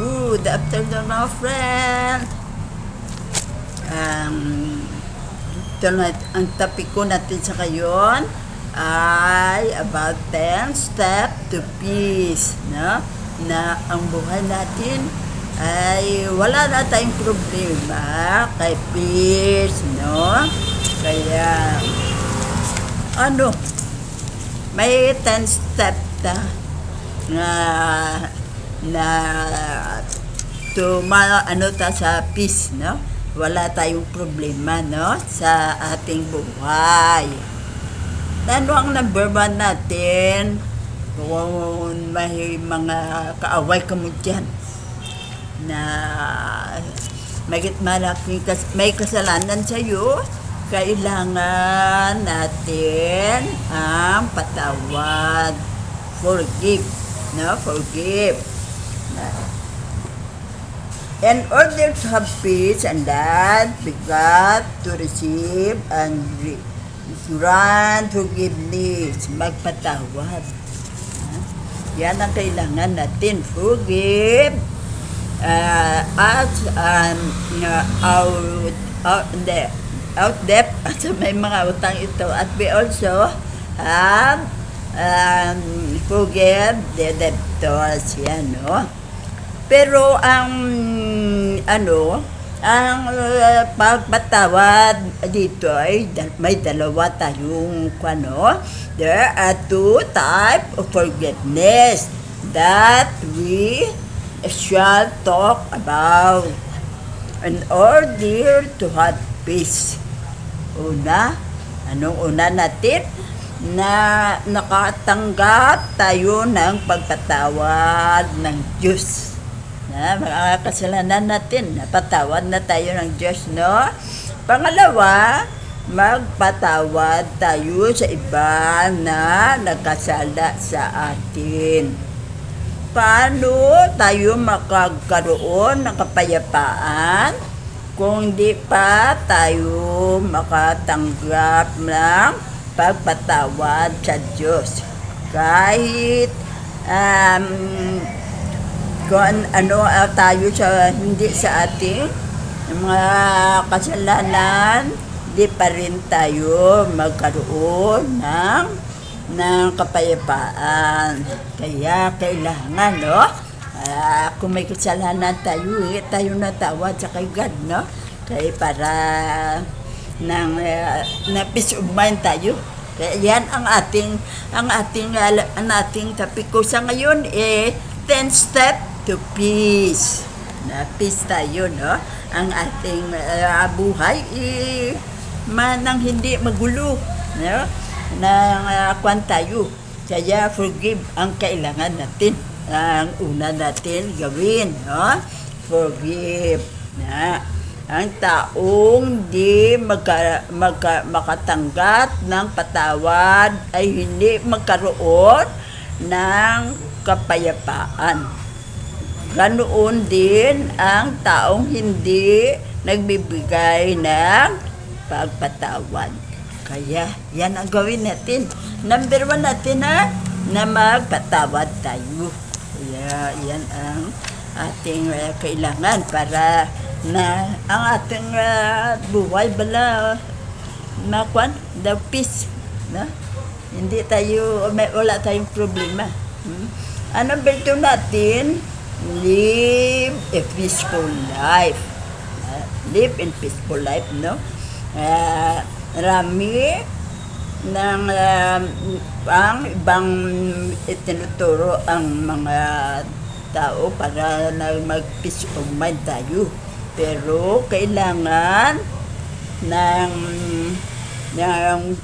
Good afternoon, mga friend. Um, ang topic ko natin sa ngayon ay about 10 steps to peace, no? Na ang buhay natin ay wala na tayong problema kay peace, no? Kaya, may 10 steps na sa peace, no? Wala tayong problema, no? Sa ating buhay. Ano ang number 1 natin? Kung may mga kaaway ka mo dyan na may kasalanan sa iyo, kailangan natin ang patawad. Forgive. In order to have peace and that we got to receive and grant forgiveness, magpatawad. Yan ang kailangan natin. Forgive out debt at may mga utang ito, at we also have forgive the debtors, yan, no? Pero ang pagpatawad dito ay may dalawa tayong there are 2 types of forgiveness that we shall talk about in order to have peace. Anong una natin? Na nakatanggap tayo ng pagpatawad ng Diyos. Mga kasalanan natin, napatawad na tayo ng Diyos, no? Pangalawa, magpatawad tayo sa iba na nagkasala sa atin. Paano tayo makagkaroon ng kapayapaan kung di pa tayo makatanggap ng pagpatawad sa Diyos? Kahit kung tayo hindi sa ating mga kasalanan, di pa rin tayo magkaroon ng kapayapaan. Kaya kailangan, no? Kung may kasalanan tayo, tayo natawad sa kay God, no? Kaya para na peace of mind tayo. Kaya yan ang ating topic ko sa ngayon, 10 steps to peace. Na peace tayo, no? Ang ating buhay manang hindi magulo, no? Kwan tayo. Kaya forgive ang kailangan natin. Ang una natin gawin, no? Forgive. Ang taong di makatanggap ng patawad ay hindi magkaroon ng kapayapaan. Ganoon din ang taong hindi nagbibigay ng pagpatawad. Kaya yan ang gawin natin. Number 1 natin, na magpatawad tayo. Kaya yan ang ating kailangan para na ang ating buhay the peace, no? Hindi tayo, wala tayong problema. Number 2 natin, live a peaceful life. Live in peaceful life, no? Rami ng ang ibang itinuturo ang mga tao para mag-peace of mind tayo. Pero kailangan ng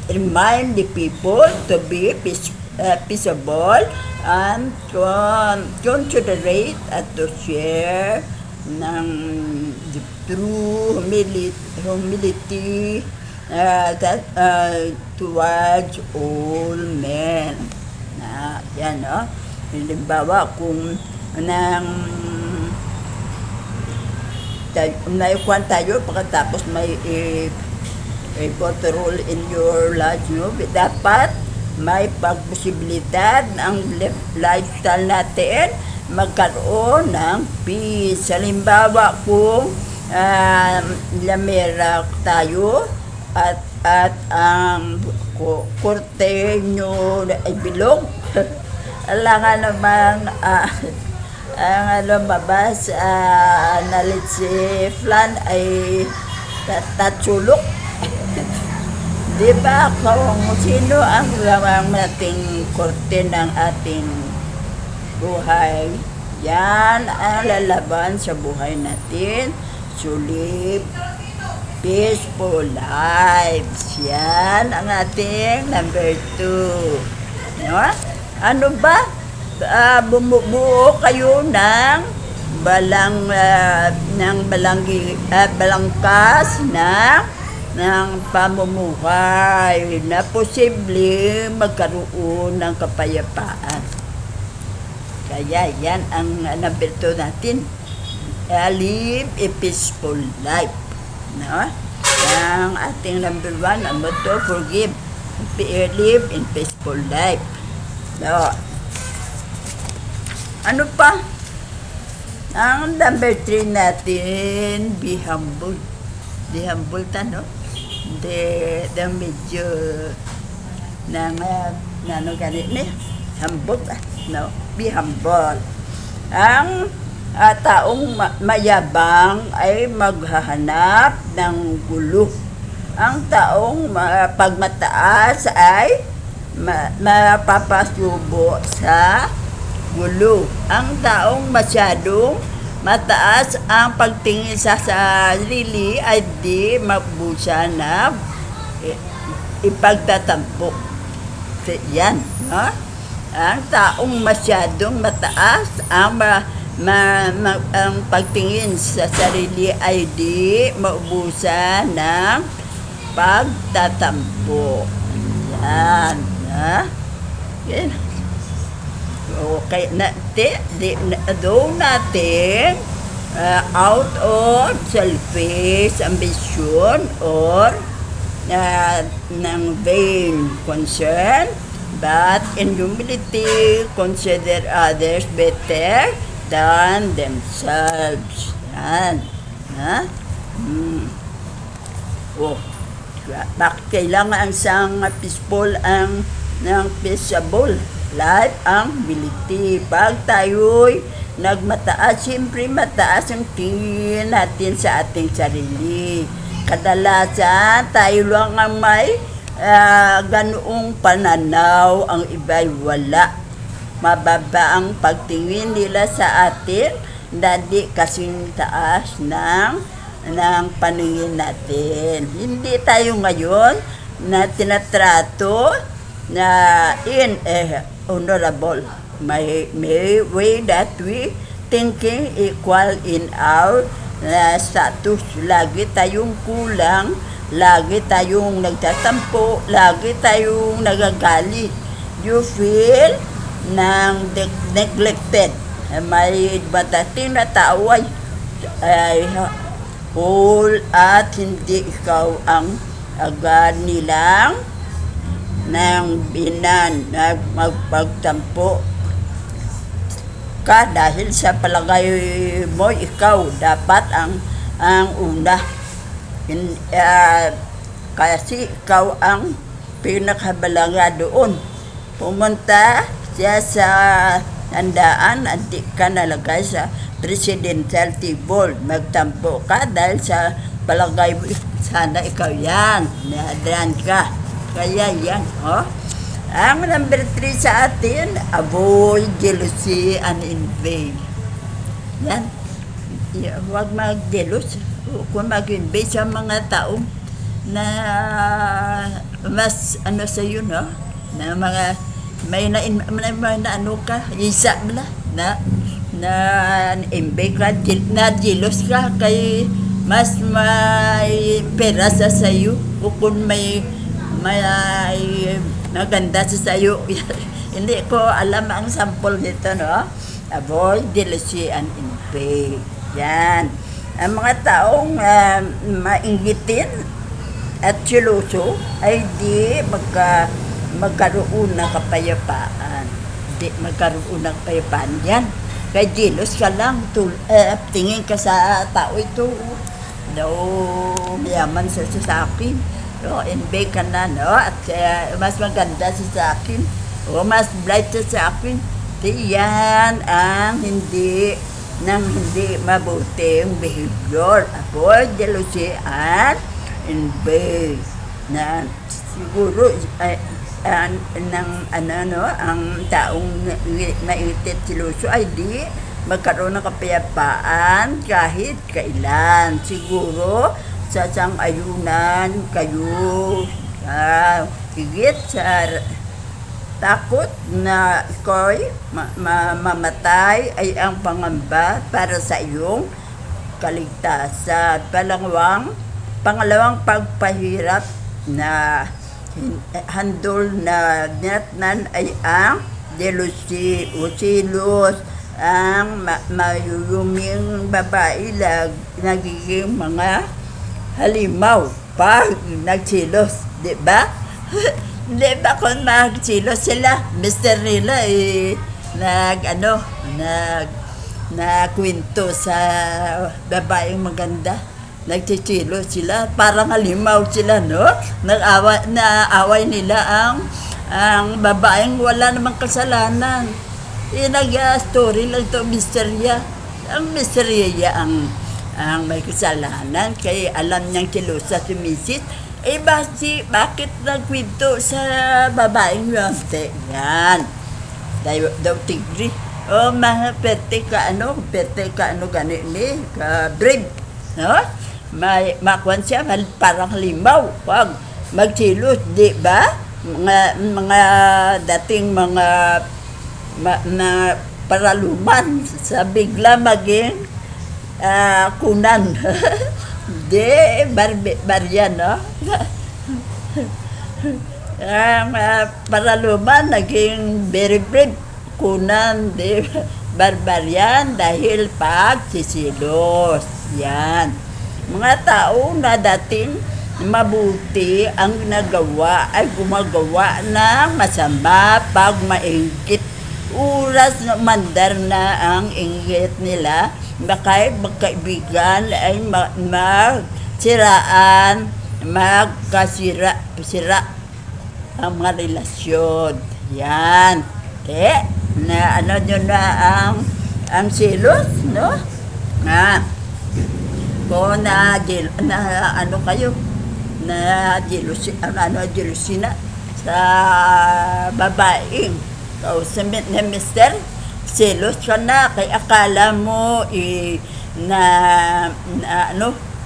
remind the people to be peaceable and considerate at to share ng the true humility towards all men. Yan, no? Halimbawa, kung naikuan tayo, pagkatapos may control in your life, no? Dapat may pagposibilidad ang lifestyle natin magkaroon ng peace. Halimbawa kung lamera tayo at ang korte nyo ay bilog, alangan naman ang lumabas na si Flan ay tatsulok. Di ba kung sino ang ating korte ng ating buhay, yan ang lalaban sa buhay natin. Sulit, peaceful lives. Yan ang ating number 2. No? Ano ba? Bumubuo kayo ng balangkas ng pamumuhay na posible magkaroon ng kapayapaan. Kaya yan ang number 2 natin. Live a peaceful life. No? Ang ating number 1, ang motto, forgive. Live in peaceful life. No? Ano pa? Ang number 3 natin, be humble. Be humble ta, no? The medyo ganit humble, no? Be humble. Ang taong mayabang ay maghahanap ng gulo. Ang taong pagmataas ay mapapasubo sa gulo. Ang taong masyadong mataas ang pagtingin sa sarili ay di mabusa na ipagtatampo. Yan, no? Ang taong masyadong mataas ang ang pagtingin sa sarili ay di maubusan ng pagtatampo. Yan, ha? Yan. Okay, doon natin out of selfish ambition or ng vain concern, but in humility consider others better than themselves. Yan. Ha? Bakit kailangan ang isang peaceful ng peaceable life ang humility? Pag tayo'y nagmataas, siyempre mataas ang tingin natin sa ating sarili. Kadalasan, tayo lang ang may ganoong pananaw, ang iba'y wala. Mababa ang pagtingin nila sa atin, hindi kasing taas ng paningin natin. Hindi tayo ngayon na tinatrato na honorable. May way that we thinking equal in our status. Lagi tayong kulang, lagi tayong nagtatampo, lagi tayong nagagalit. You feel neglected. May madating na tao ay whole at hindi ikaw ang agad nilang ng binan na magpagtampo ka dahil sa palagay mo ikaw dapat ang una. Kasi ikaw ang pinakabalaga doon. Pumunta siya sa handaan at di ka nalagay sa presidential table. Magtampo ka dahil sa palagay mo sana ikaw yan. Nadran ka. Kaya yan, oh. Ang number 3 sa atin, avoid jealousy and envy. Yan. Huwag mag-jealous. Kung mag-envy sa mga taong na mas sa iyo, no? Na mga may na ano ka, isa mo na envy ka, na jealous ka kay mas may pera sa sayo o kung may maganda sa sayo. Hindi ko alam ang sample nito, no? Avoid jealousy and envy. Yan. Ang mga taong mainggitin at seloso ay di magkaroon ng kapayapaan. Di magkaroon ng kapayapaan. Yan. Kay jealous ka lang, tingin ka sa tao ito. No, mayaman siya sa akin. No, envy ka na, no? At mas maganda siya sa akin. O mas bright siya sa akin. Yan ang hindi mabuting behavior. Avoid jealousy and envy. Na siguro ang taong maitit siloso ay di magkaroon ng kapayapaan kahit kailan. Siguro sasang-ayunan kayo higit sa takot na iko'y mamatay ay ang pangamba para sa iyong kaligtasan. Pangalawang pagpahirap na handol na natnan ay ang jealousy o silos. Ang mayuyuming babae nagiging mga halimaw pag nagsilos, di ba? Di ba kung magsilos sila, Mr. nila nagkwento sa babaeng maganda. Nagchichilo sila, parang halimaw sila, no? Naaway nila ang babaeng wala namang kasalanan. Nag-story lang to misterya. Ang misterya ang may kasalanan, kaya alam niyang kilusa si Mrs. Bakit nagkwento sa babaeng yun? Yan. Daw tigri. Mga perte ka ganit ni, brave. No? Makuan siya, parang halimaw. Wag magsilos, di ba? Mga dating mga na paraluman sa bigla maging kunan. Di, baryan, no? Paraluman naging very brave. Kunan, di, barbarian dahil pagsisilos. Yan. Mga tao na dating mabuti ang nagawa ay gumagawa ng masama pag mainggit. Oras na mandar na ang inggit nila, baka magkaibigan ay magkasira ang mga relasyon. Yan. Na nyo na ang silos, no? Kung jealousy na sa babaeng kausapin na mister, selos ka na, kay akala mo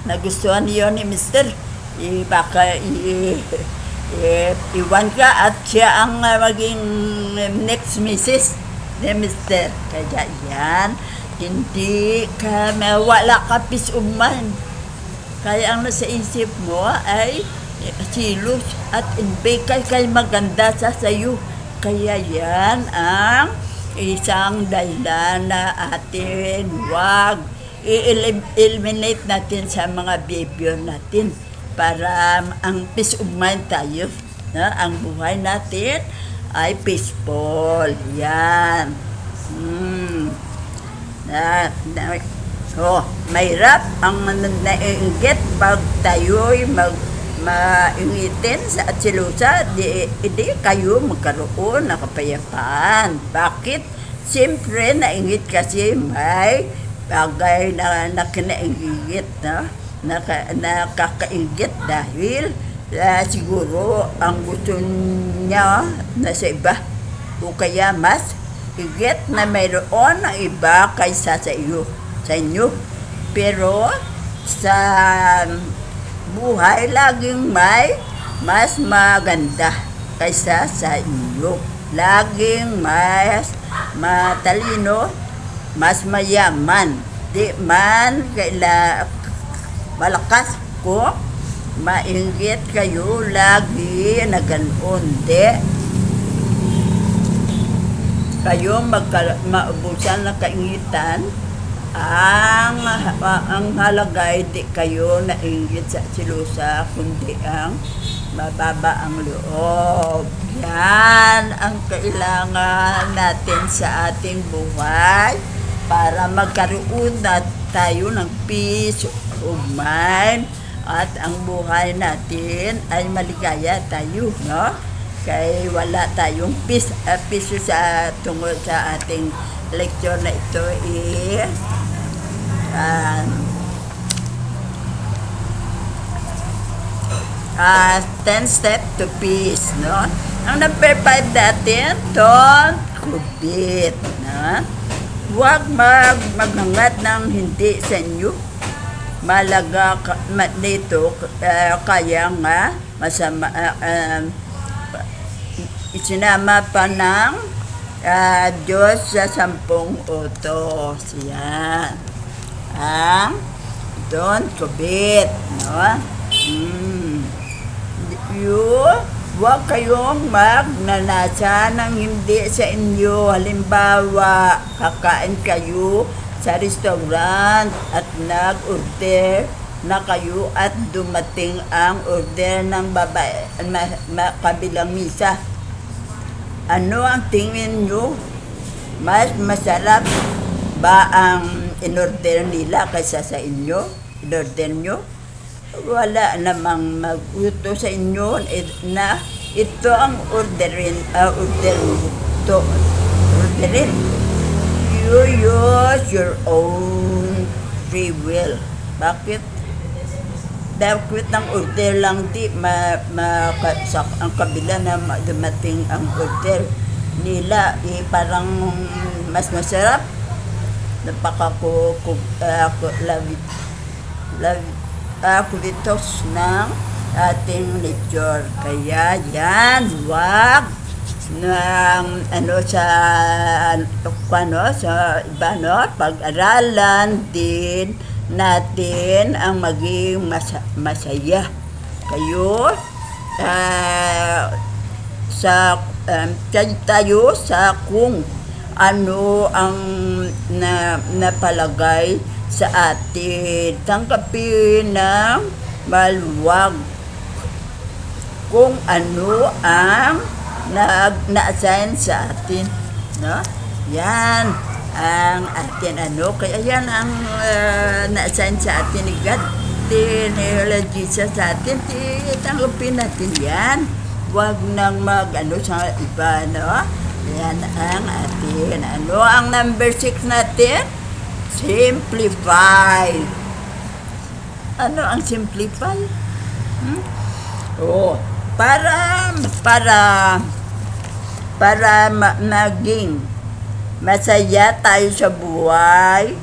nagustuhan niyo ni mister, baka iwan ka at siya ang maging next missus ni mister. Kaya yan, hindi ka wala ka peace of mind. Kaya ang nasa isip mo ay silos at envy kay maganda sa sayo. Kaya yan ang isang dahilan na atin wag i-eliminate natin sa mga behavior natin para ang peace of mind tayo, na ang buhay natin ay peaceful. Yan. Mahirap ang naiinggit pag tayo'y maingitin sa silusa, di kayo magkaroon ng kapayapaan. Bakit? Siyempre, naingit kasi may bagay na kinaingit, no? Nakakaingit dahil siguro ang gusto niya nasa iba o kaya mas higit na mayroon ang iba kaysa sa inyo. Pero sa buhay laging may mas maganda kaysa sa inyo. Laging mas matalino, mas mayaman. Di man malakas ko, mainggit kayo lagi na ganoon. Di kayo maubusan ng kaingitan. Ang halagay, di kayo nainggit sa silusa, kundi ang mababa ang loob. Yan ang kailangan natin sa ating buhay. para magkaroon na tayo ng peace of mind at ang buhay natin ay maligaya tayo, no? Kaya wala tayong peace sa tungkol sa ating lecture na ito uh, 10 steps to peace, no? Ang number 5 natin, don't covet, no? Huwag magnangat ng hindi sa inyo. Malaga dito, kaya nga masama, isinama pa ng Diyos sa 10 utos. Yan. Ang don't covet, no? Huwag kayong magnanasa ng hindi sa inyo. Halimbawa, kakain kayo sa restaurant at nag-order na kayo at dumating ang order ng babae kabilang misa. Ano ang tingin nyo? Mas masarap ba ang in-order nila kaysa sa inyo? In-order nyo? Wala namang mag-uto sa inyo na ito ang orderin. You use your own free will. Bakit ang order lang di ang kabila na dumating ang order nila parang mas masarap? Kulitos ng ating lecture. Kaya yan, wag sa iba, no? Pag-aralan din natin ang maging masaya. Kayo tayo sa kung ano ang napalagay sa atin. Tanggapin ng maluwag kung ano ang na-assign sa atin, no? Yan ang atin kaya yan ang na-assign sa atin ni God, Jesus sa atin. Tanggapin natin yan. Huwag nang sa iba, no? Yan ang atin. Ano ang number 6 natin? Simplify. Ano ang simplify? Para maging masaya tayo sa buhay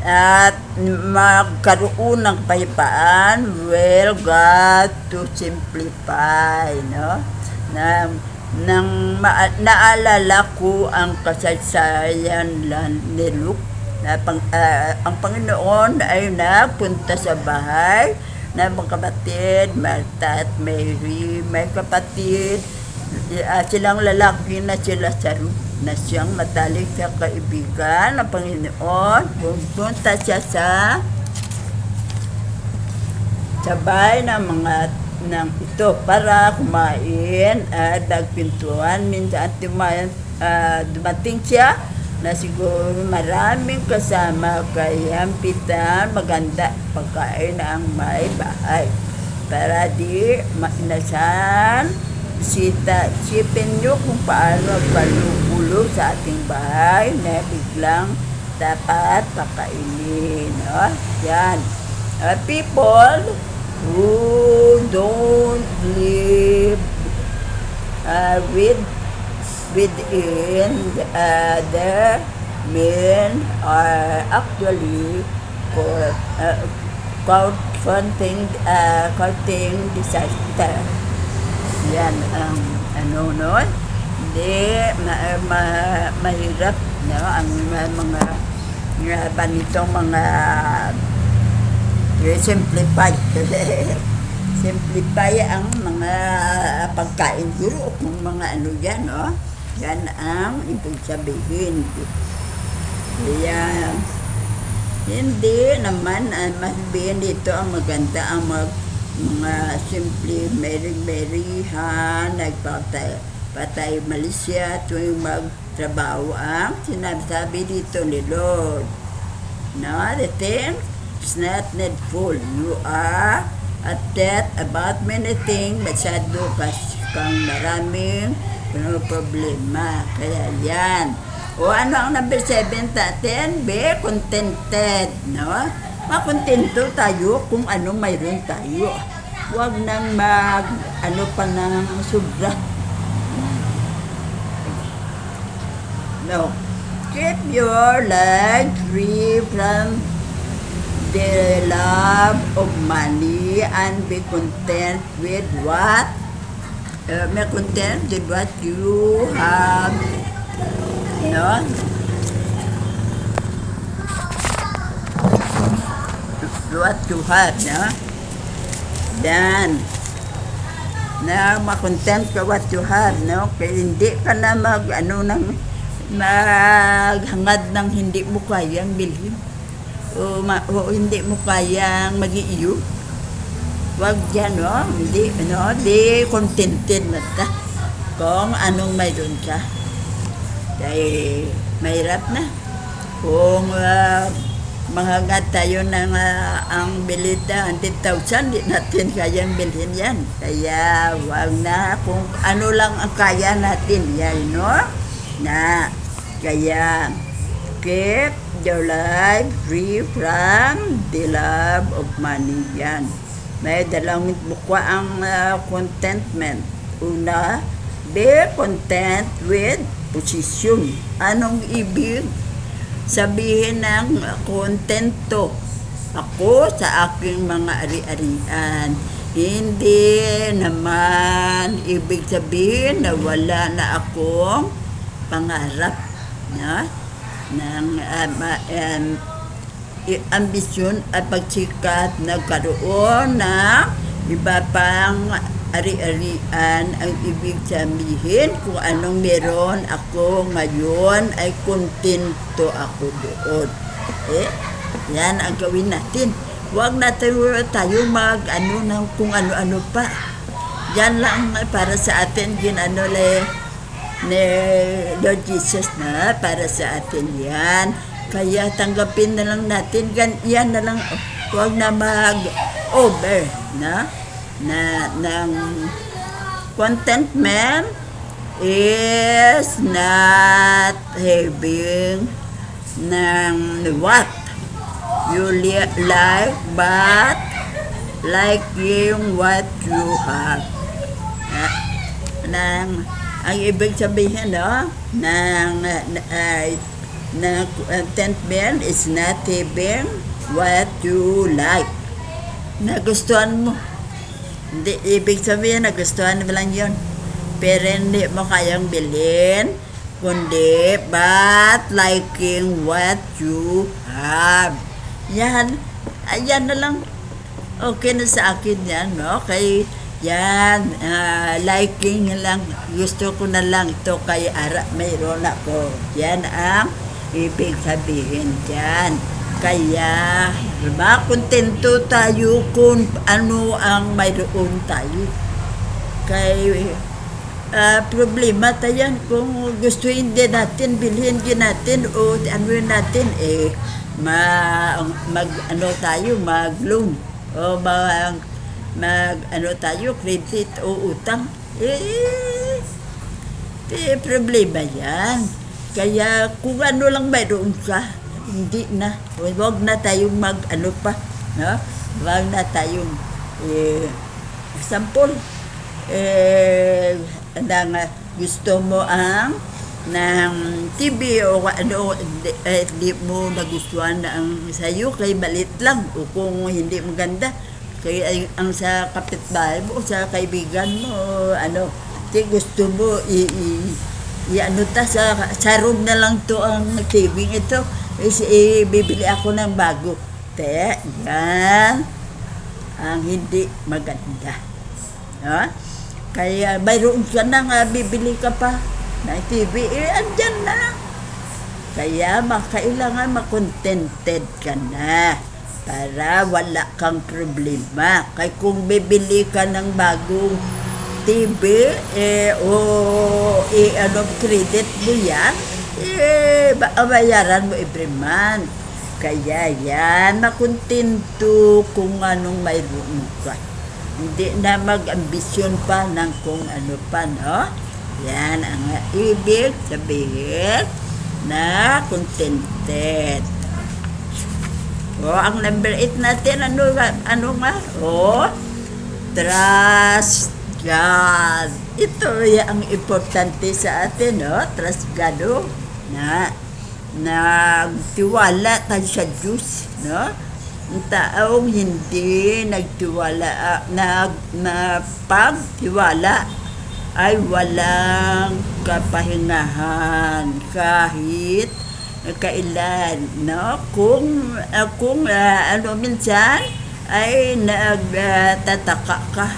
at magkaroon ng kapayapaan, well, got to simplify, no? Naalala ko ang kasaysayan ni Luke na ang Panginoon ay nagpunta sa bahay na mga kapatid, Martha at Mary. May kapatid, silang lalaki na sila na siyang matalik sa kaibigan ng Panginoon. Pumunta siya sa bahay ng ito para kumain at nagpintuan. Minsan dumating siya na siguro maraming kasama, kaya hampitan maganda pagkain ang may bahay para di mainasan isipin nyo kung paano palugulo sa ating bahay na biglang dapat pakainin, no? Yan. People who don't live within their men are actually courting disaster. Yan ang nun. Hindi mahirap, no? Ang mga banitong mga simplify. Simplify ang mga pagkain guro kung mga yan, no? Yan ang ibig sabihin. Kaya hindi naman masabihin dito ang maganda ang mga simple Mary ha patay Malaysia tuwing magtrabaho ang sinasabi dito ni Lord. No, the thing is not needful. You are at that about many things, masyado kang maraming problema. Kaya yan. O ano ang number 7 natin? Be contented. No? Makontento tayo kung ano mayroon tayo. Huwag nang ano pa ng sobra. No. Keep your life free from the love of money and be content with what you have. No? What you have, no? Then, na makontent ka what you have, no? Kaya hindi ka na maghangad ng hindi mo kayang bilhin. O hindi mo kayang mag-iiyo. Wag yan, no? Hindi, no? Di contented na ta. Kung anong mayroon ka. Dahil mahirap na. Kung mahangad tayo ng ang bilita 100,000, di natin kayang bilhin yan. Kaya wag na kung ano lang ang kaya natin yan, no? Na kaya keep your life free from the love of money. Yan. May dalawang bukwa ang contentment. Una, be content with position. Anong ibig sabihin ng kontento? Ako sa aking mga ari-arian. Hindi naman ibig sabihin na wala na akong pangarap na ng ambisyon at pagsikat na karoon na iba pang ari-arian. Ang ibig sabihin kung anong meron ako ngayon ay kontento ako doon. Yan ang gawin natin. Huwag na tayo mag-ano ng kung ano-ano pa. Yan lang para sa atin, ginano ni Lord Jesus na para sa atin yan. Kaya tanggapin na lang natin, yan na lang. Huwag na mag-over na ng contentment is not having ng what you like, but liking what you have. Ang ibig sabihin, no, ng contentment is not having what you like. Nagustuhan mo. Hindi, ibig sabihin, nagustuhan mo lang yun. Pero hindi mo kayang bilhin, kundi, but liking what you have. Yan. Ayan na lang. Okay na sa akin yan, no? Kay yan, liking lang. Gusto ko na lang ito kay Ara, mayroon ako. Yan ang ibig sabihin dyan. Kaya, makontento tayo kung ano ang mayroon tayo. Kay problema tayo kung gusto hindi natin, bilhin din natin o ano natin, mag-loan o tayo, credit o utang. Problema yan. Kaya kung ano lang mayroon ka, hindi na. Huwag na tayong pa. No? Huwag na tayong example. Gusto mo ng TV o ano, di mo nagustuhan na ang sa'yo, kay balit lang. O kung hindi maganda, kaya ang sa kapitbahay mo, sa kaibigan mo, gusto mo sa room na lang to ang TV ito, bibili ako ng bago. Yan ang hindi maganda. No? Kaya mayroon ka na nga, bibili ka pa ng TV, andyan na. Kaya kailangan makontented ka na para wala kang problema. Kaya kung bibili ka ng bagong TV, credit mo yan, bayaran mo every month. Kaya yan, makontento kung anong mayroon ka. Hindi na mag-ambisyon pa ng kung ano pa, no? Yan ang ibig sabihin na contented. Ang number 8 natin, ano nga? Trust God. Ito ang importante sa atin, no? Trust God, na nagtiwala tayo sa Diyos, no? Ang taong hindi nagtiwala, pagtiwala ay walang kapahingahan kahit kailan, no? Kung minsan ay nagtataka ka,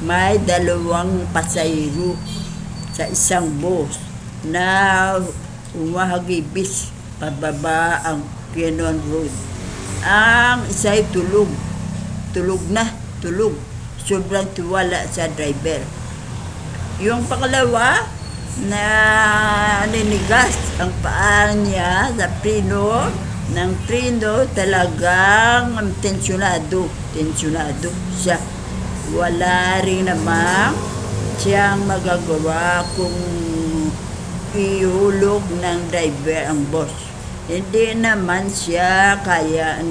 may dalawang pasahero sa isang bus na umahagibis pababa ang Quezon Road. Ang isa'y tulog na, sobrang tiwala sa driver. Yung pangalawa, na ninigas ang paa niya sa preno ng treno, talagang tensyonado siya. Wala rin naman siyang magagawa kung ihulog ng driver ang boss. Hindi naman siya kayang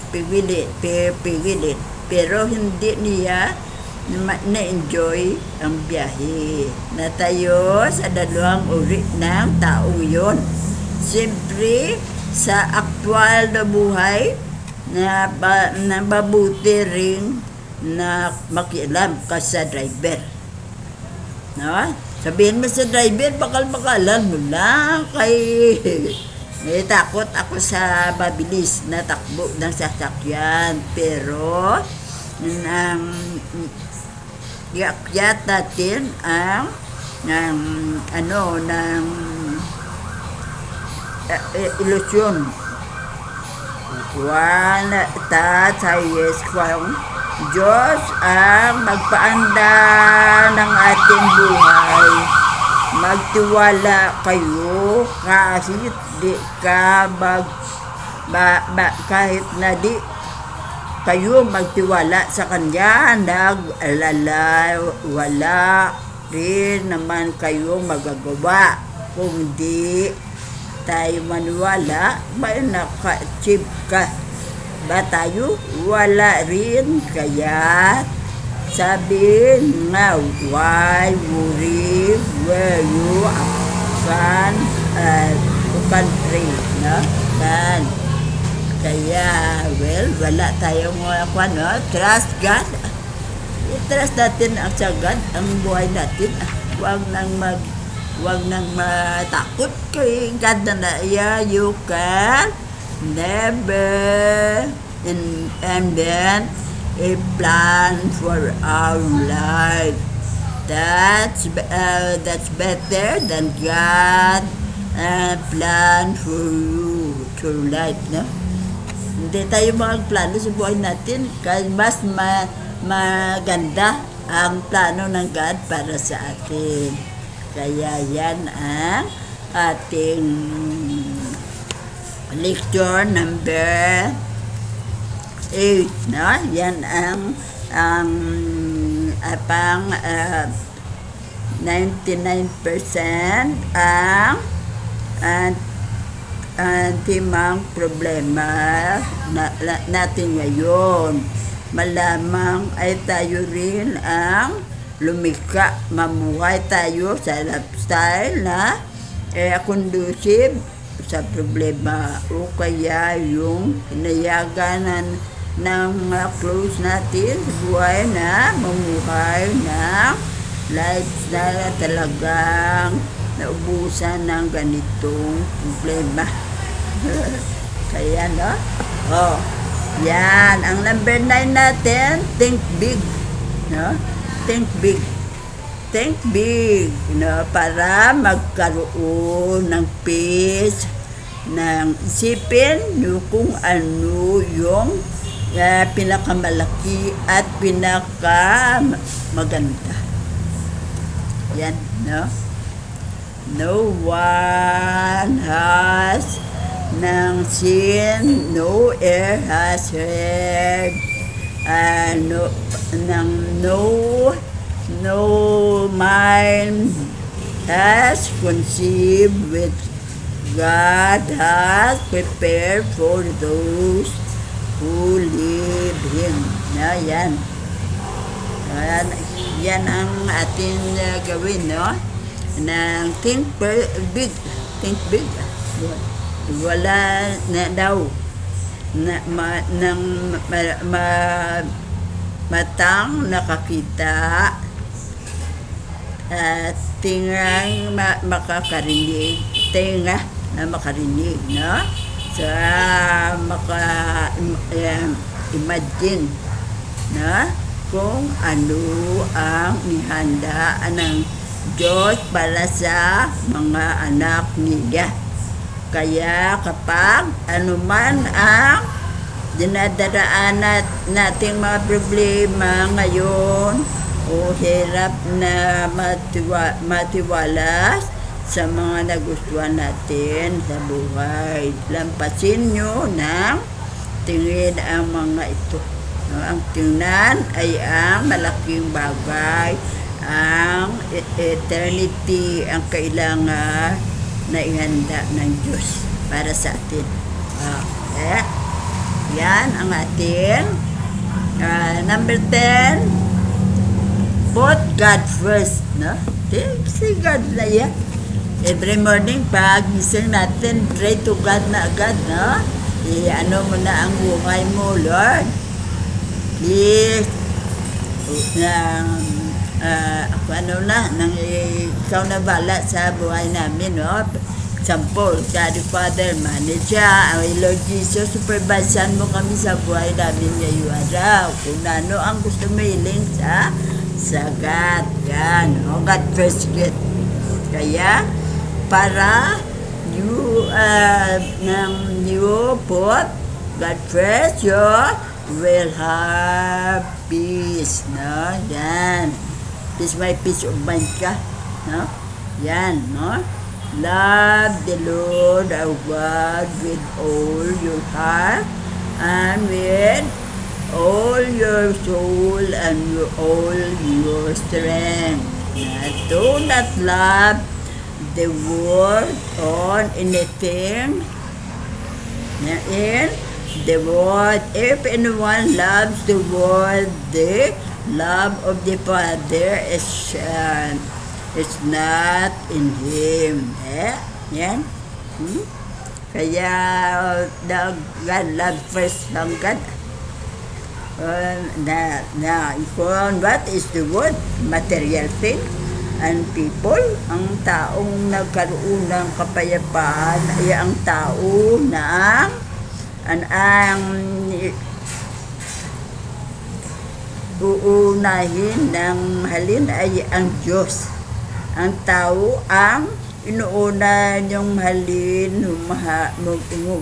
pigilit, pero hindi niya na-enjoy ang biyahe. Natayo sa dalawang uri ng taong yon. Siyempre, sa aktwal na buhay, na mabuti rin na makialam ka sa driver. No? Sabihin mo sa driver, bakal-bakalan mo lang kay takot ako sa mabilis na takbo ng sasakyan. Pero iakyat natin ang ilusyon. Diyos ang magpaanda ng ating buhay. Magtiwala kayo kahit di ka kahit na di kayo magtiwala sa Kanya, nag-alala, wala rin naman kayo magagawa. Kung di tayo maniwala, may naka-achieve ka ba tayo? Wala rin. Kaya sabi nga, why worry where you can pray, no? Kaya, wala tayong trust God. I-trust natin ang sa God, ang buhay natin. Huwag nang matakot kay God na you can never and then a plan for our life. That's better than God plan for you to life, no? Hindi tayo magplano sa buhay natin kasi mas maganda ang plano ng God para sa atin. Kaya yan ang ating lecture number 8, no? Yan ang 99% ang timang problema natin ngayon. Malamang ay tayo rin ang lumika, mamuhay tayo sa lifestyle na conducive sa problema, o kaya yung hinayagan ng mga close natin sa buhay na mamuhay ng lifestyle na talagang naubusan ng ganitong problema. Kaya, no? Yan. Ang number 9 natin, think big. No? Think big. Think big, no? Para magkaroon ng peace, ng isipin nyo kung ano yung pinakamalaki at pinakamaganda. Yan, no? No one has nang seen, no ear has heard, no mind has conceived with God has prepared for those who live Him. Na yan. Yan ang ating gawin, no? Nang think big. Think big. Wala na daw matang nakakita at tingang makakarinig, tinga na makarinig, no? Sa imagine na kung ano ang nihanda ng Diyos para sa mga anak niya. Kaya kapag anuman ang dinadaan nating mga problema ngayon o hirap na matiwalas sa mga nagustuhan natin sa buhay, lampasin nyo ng tingin ang mga ito. No, ang tingnan ay ang malaking bagay, ang eternity ang kailangan na ihanda ng Diyos para sa atin. Yan ang atin. Number 10, put God first. No? Si God na yan. Every morning, pag gising natin, pray to God na agad. No? Ano mo na ang buhay mo, Lord. Please, ikaw na bala sa buhay namin, no? Example, God the Father, manage siya. Lord Jesus, supervisan mo kami sa buhay namin ngayong araw. Kung ano ang gusto mo hiling sa God. Yan, no? God first get. Kaya, para you put God first, you will have peace, no? Yan. Peace, may peace of mind ka, no? Yan, no? Love the Lord our God with all your heart and with all your soul and all your strength. Do not love the world or anything in the world. If anyone loves the world, the love of the Father is not in him. Yan. Kaya God love first ng God. What is the word? Material thing and people. Ang taong nagkaroon ng kapayapaan ay ang tao na ang uunahin ng mahalin ay ang Diyos. Ang tao ang inuuna niyong mahalin,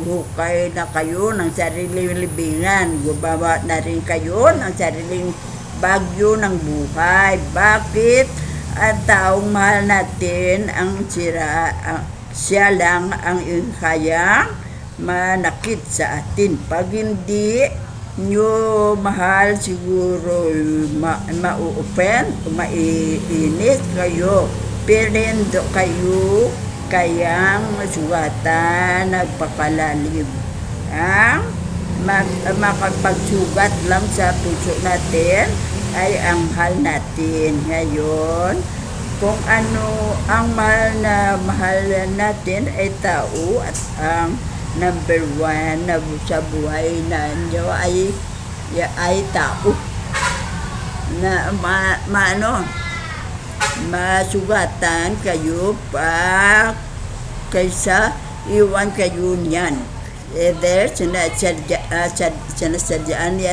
hukay na kayo ng sariling libingan. Gumawa na rin kayo ng sariling bagyo ng buhay. Bakit? Ang taong mahal natin, siya lang ang kayang manakit sa atin. Pag hindi nyo mahal, siguro ma-offend, maiinit kayo. Pero kayo kayang sugatan, nagpapalalim. Ang makapagsugat lang sa puso natin ay ang mahal natin. Ngayon, kung ano ang mahal natin ay tao, at ang number 1 na sa buhay ninyo ay tao na masugatan kayo pa kaysa iwan kayo niyan. Sinasadyaan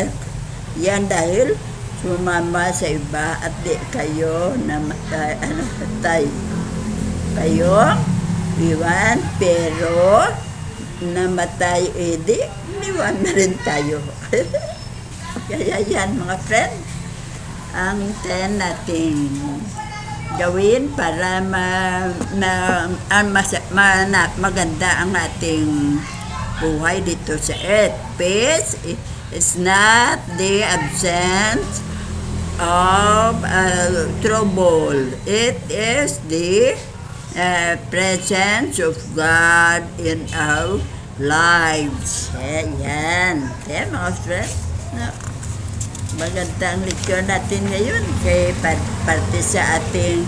yan dahil sumama sa iba at di kayo namatay. Kayo iwan, pero namatay, di iwan na rin tayo. Kaya yan mga friend, ang 10 nating gawin para maganda ang ating buhay dito sa earth. Peace is not the absence of trouble. It is the presence of God in our lives. Yan. Kaya mga friends, no? Magandang lecture natin ngayon kay parte sa ating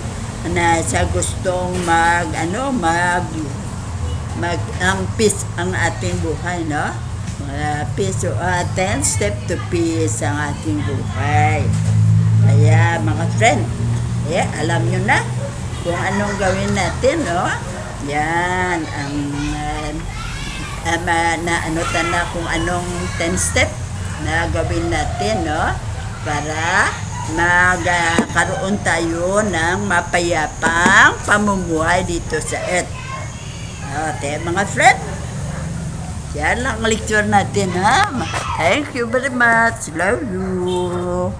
sa gustong ang peace ang ating buhay, no? Peace, 10 step to peace ang ating buhay. Kaya mga friend, alam nyo na kung anong gawin natin, no? Yan ang kung anong 10 step na gawin natin, no? Para magkaroon tayo ng mapayapang pamumuhay dito sa earth. Mga friend, yan lang ang lecture natin, ha? Thank you very much. Love you.